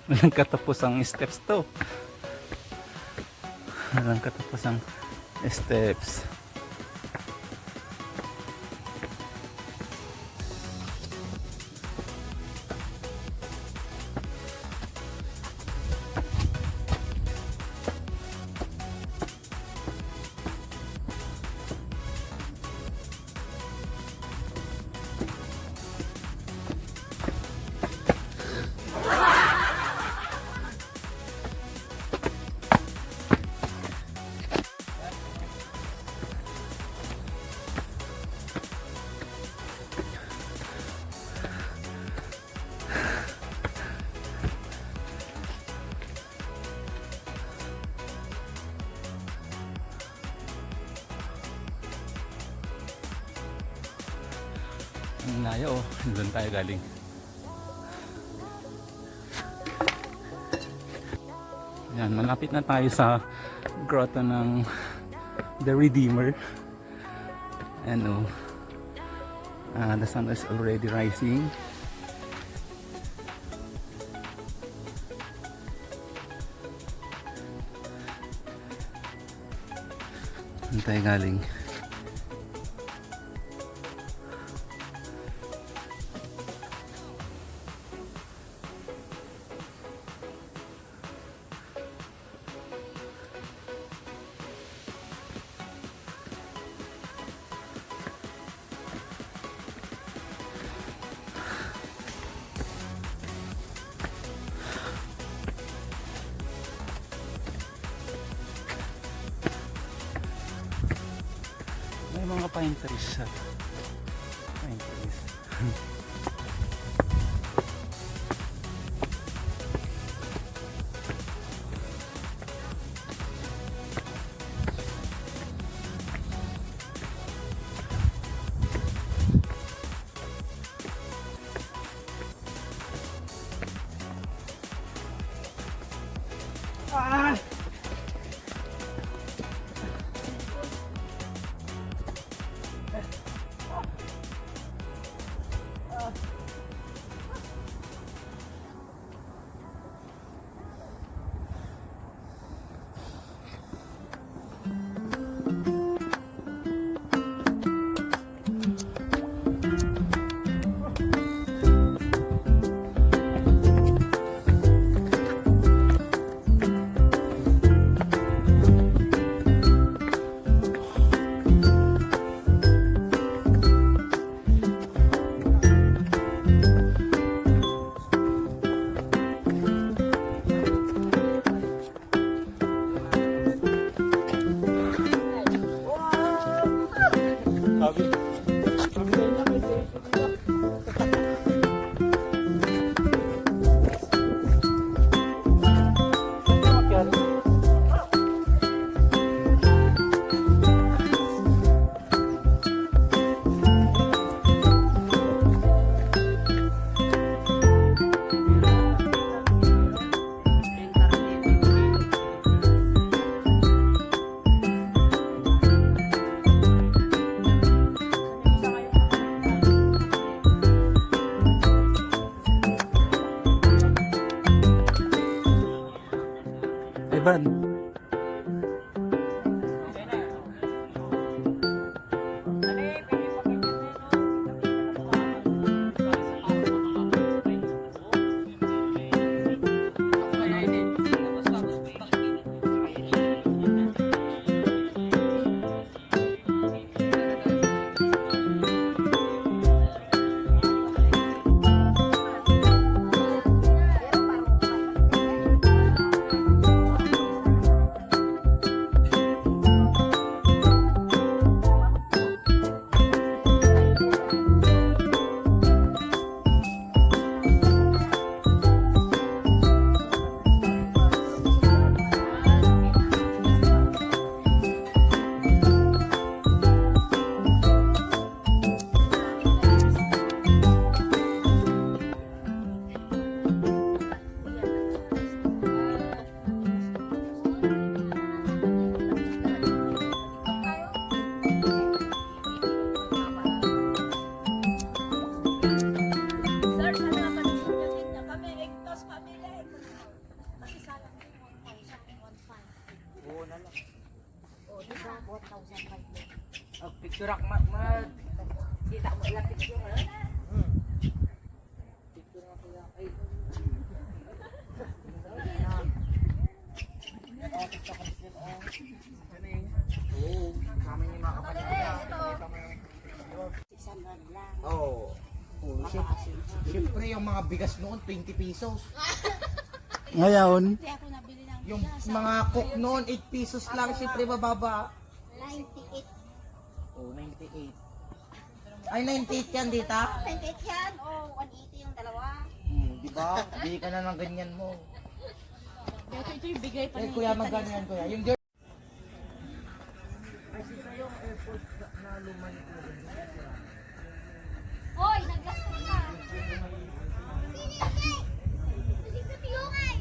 Walang katapusang steps to. Walang katapusang steps. Ang layo, oh. Doon tayo galing. Yan, malapit na tayo sa grotto ng The Redeemer. And the sun is already rising. Doon tayo galing. May mga pine trees sa pine trees. Ivan. Kita mo lapit yung Oo. Siyempre yung mga bigas noon 20 pesos. Ngayon, Hindi ako nabili ng Yung bigas. mga cook noon 8 pesos lang, siyempre bababa. 98. Oh, 98. Ay, 98 yan, dita? 98 yan. O, 180 yung dalawa. Di ba? Hindi ka na ng ganyan mo. Ito yung bigay pa Eh, ng kuya, kita magkano ni- yan, kuya? Yung girl... Ay, sito yung airport na luman ko. Hoy, naglastos ka. Hindi, hindi. Kasi sa tiyungay.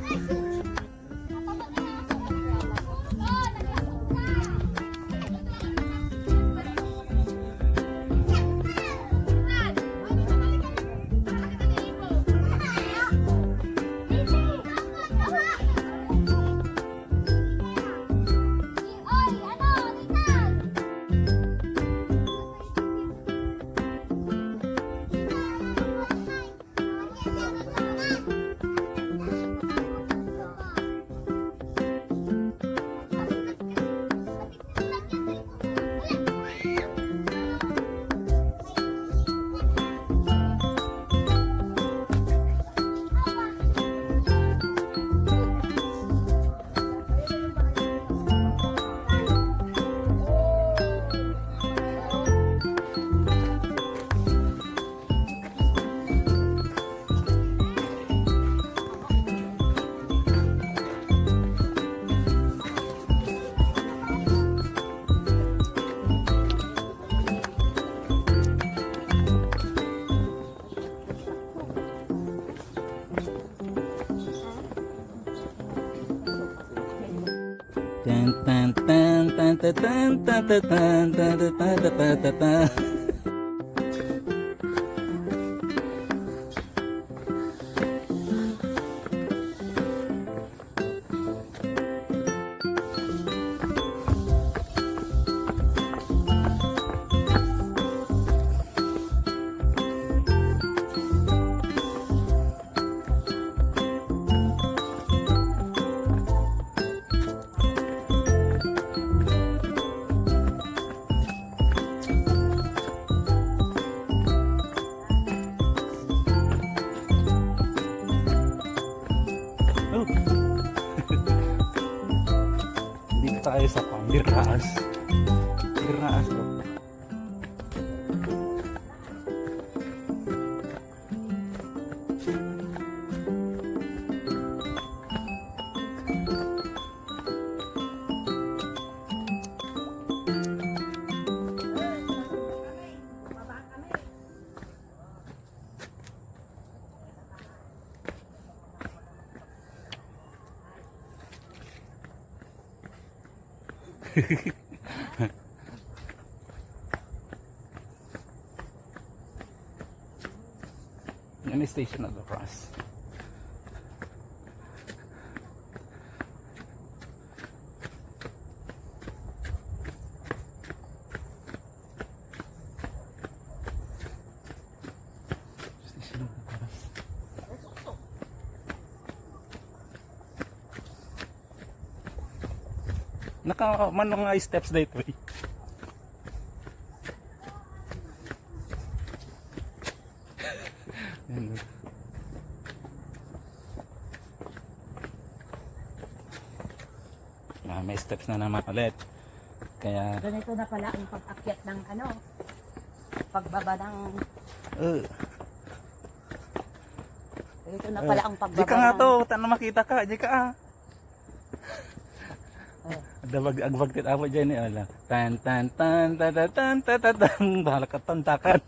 Ay, napapag na ako. Oh, naglastos ka. Oy, ano, Titan? tan tan tan tan tan tan tan tan tan tan tan tan tan tan. Oh. Dito tayo sa Pambiraas. Pambiraas bro. Yan yung station na Cross. Station na Cross. Nakaman mga steps dito eh. Yan. May steps na naman ulit. Kaya ganito na pala ang pag-akyat ng ano, pagbaba ng, ganito na pala ang pagbaba di ka nga ng- to, tanong makita ka, di ka ah. Dabag agbag tit apo dyan eh, ala. Tan tan tan tan tan tan tan tan tan, bahala ka tantakan.